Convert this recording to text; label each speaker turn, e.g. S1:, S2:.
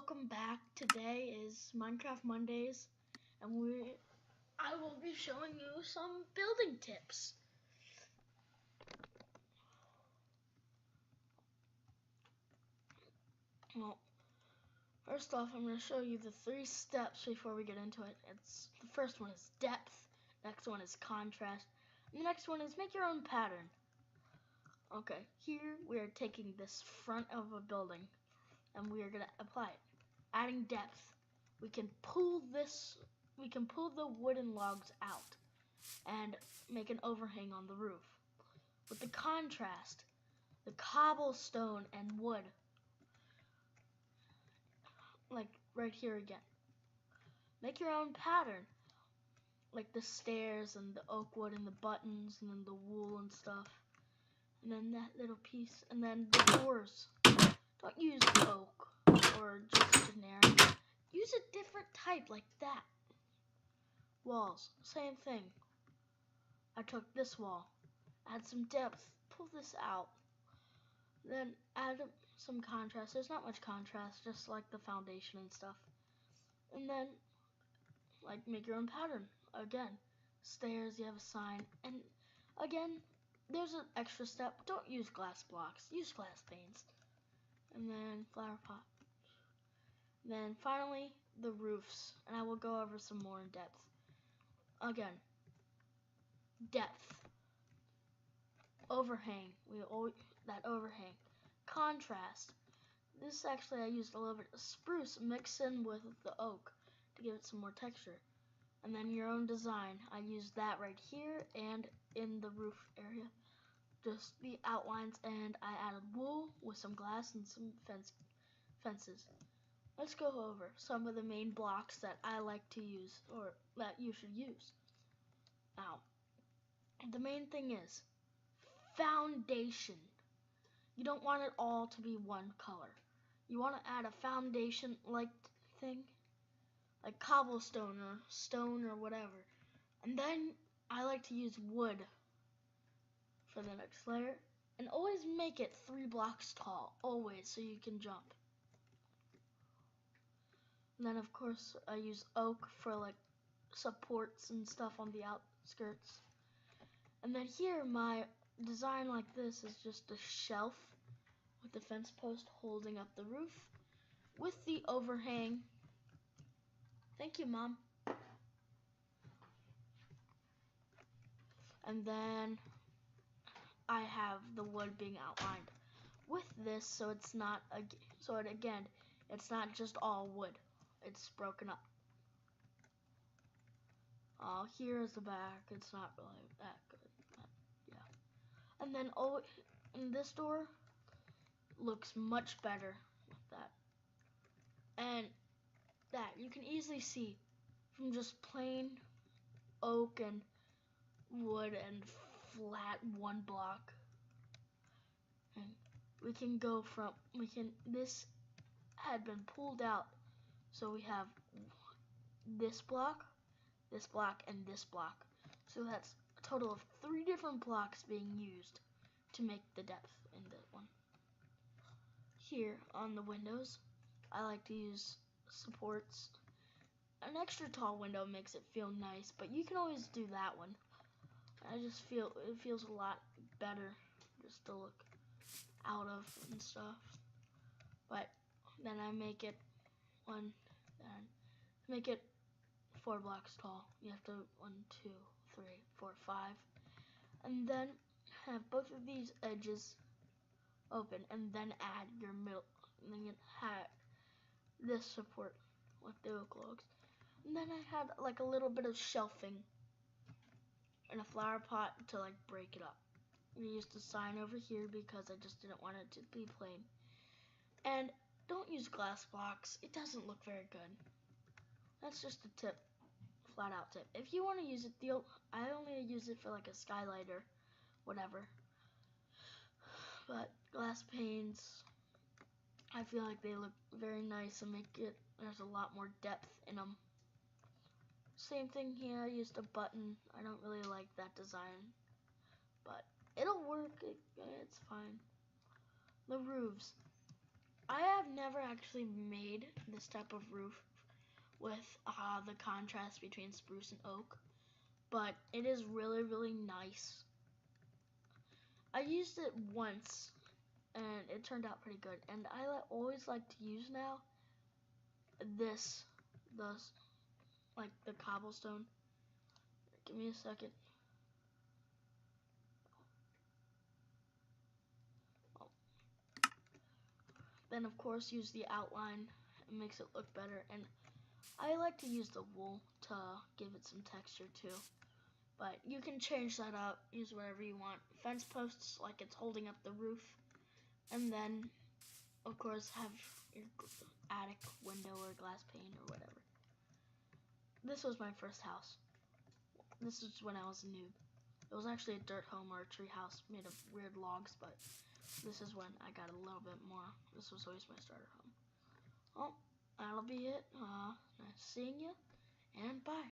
S1: welcome back. Today is Minecraft Mondays, and I will be showing you some building tips. Well, first off, I'm going to show you the 3 steps before we get into it. The first one is depth, next one is contrast, and the next one is make your own pattern. Okay, here we are taking this front of a building, and we are going to apply it. Adding depth, we can pull the wooden logs out and make an overhang on the roof. With the contrast, the cobblestone and wood, like right here again. Make your own pattern, like the stairs and the oak wood and the buttons and then the wool and stuff. And then that little piece, and then the doors. Don't use oak or just generic. Use a different type like that. Walls, same thing. I took this wall, add some depth, pull this out, then add some contrast. There's not much contrast, just like the foundation and stuff. And then, like, make your own pattern. Again, stairs, you have a sign, and again, there's an extra step. Don't use glass blocks, use glass panes. And then flower pot. Then finally, the roofs, and I will go over some more in depth. Again, depth, overhang, that overhang, contrast. This actually I used a little bit of spruce mixed in with the oak to give it some more texture. And then your own design, I used that right here and in the roof area, just the outlines, and I added wool with some glass and some fences. Let's go over some of the main blocks that I like to use, or that you should use. Now, the main thing is foundation. You don't want it all to be one color. You want to add a foundation-like thing, like cobblestone or stone or whatever. And then I like to use wood for the next layer. And always make it 3 blocks tall, always, so you can jump. And then of course I use oak for like supports and stuff on the outskirts. And then here my design like this is just a shelf with the fence post holding up the roof with the overhang. Thank you, Mom. And then I have the wood being outlined with this, so it's not it's not just all wood. It's broken up. Here's the back. It's not really that good, but yeah. And then in this door looks much better with that. And that you can easily see from just plain oak and wood and flat 1 block. And we can go from this had been pulled out, so we have this block, and this block. So that's a total of 3 different blocks being used to make the depth in that one. Here on the windows, I like to use supports. An extra tall window makes it feel nice, but you can always do that one. I just feel it feels a lot better just to look out of and stuff. But then I make it 4 blocks tall. You have to 1, 2, 3, 4, 5, and then have both of these edges open, and then add your middle, and then you have this support with the oak logs. And then I had like a little bit of shelving and a flower pot to like break it up. I used a sign over here because I just didn't want it to be plain. And don't use glass blocks. It doesn't look very good. That's just a tip, flat out tip. If you want to use it, I only use it for like a skylight or whatever. But glass panes, I feel like they look very nice and there's a lot more depth in them. Same thing here, I used a button. I don't really like that design, but it'll work, it's fine. The roofs. I have never actually made this type of roof with the contrast between spruce and oak, but it is really, really nice. I used it once and it turned out pretty good, and I always like to use now this, like the cobblestone. Give me a second. Then of course use the outline. It makes it look better, and I like to use the wool to give it some texture too. But you can change that up, use whatever you want. Fence posts like it's holding up the roof, and then of course have your attic window or glass pane or whatever. This was my first house. This was when I was a noob. It was actually a dirt home or a tree house made of weird logs, but this is when I got a little bit more. This was always my starter home. Well, that'll be it. Nice seeing you, and bye.